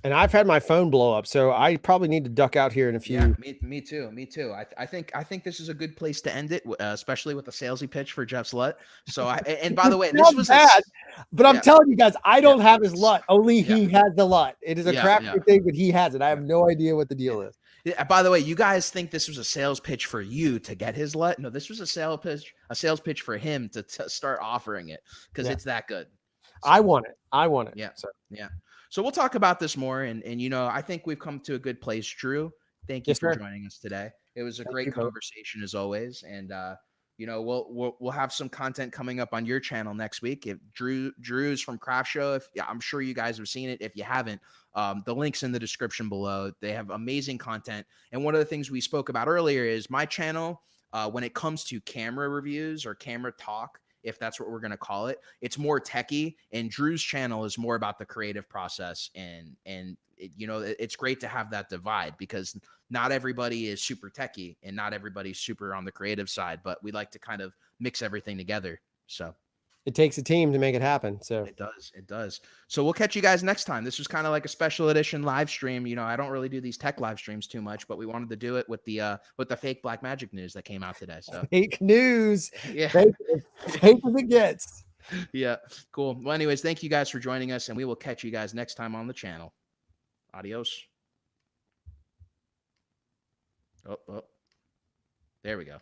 And I've had my phone blow up, so I probably need to duck out here in a few. Yeah, me too. I think this is a good place to end it, especially with a salesy pitch for Jeff's LUT. So and by the way, this was bad, but I'm telling you guys, I don't have his LUT. Only he has the LUT. It is a crappy thing, but he has it. I have no idea what the deal is. Yeah, by the way, you guys think this was a sales pitch for you to get his LUT? No, this was a sales pitch for him to start offering it because it's that good. So, I want it. Yeah. So we'll talk about this more, and you know, I think we've come to a good place. Drew, thank you for joining us today. It was a great conversation as always, and you know, we'll have some content coming up on your channel next week. If Drew's from Crftsho, I'm sure you guys have seen it. If you haven't, the link's in the description below. They have amazing content, and one of the things we spoke about earlier is my channel. When it comes to camera reviews or camera talk, if that's what we're going to call it, it's more techie, and Drew's channel is more about the creative process. And you know, it's great to have that divide because not everybody is super techie and not everybody's super on the creative side, but we like to kind of mix everything together. So it takes a team to make it happen. So it does. So we'll catch you guys next time. This was kind of like a special edition live stream. You know, I don't really do these tech live streams too much, but we wanted to do it with the fake Blackmagic news that came out today. So fake news. Yeah. Fake as it gets. Yeah. Cool. Well, anyways, thank you guys for joining us, and we will catch you guys next time on the channel. Adios. Oh, there we go.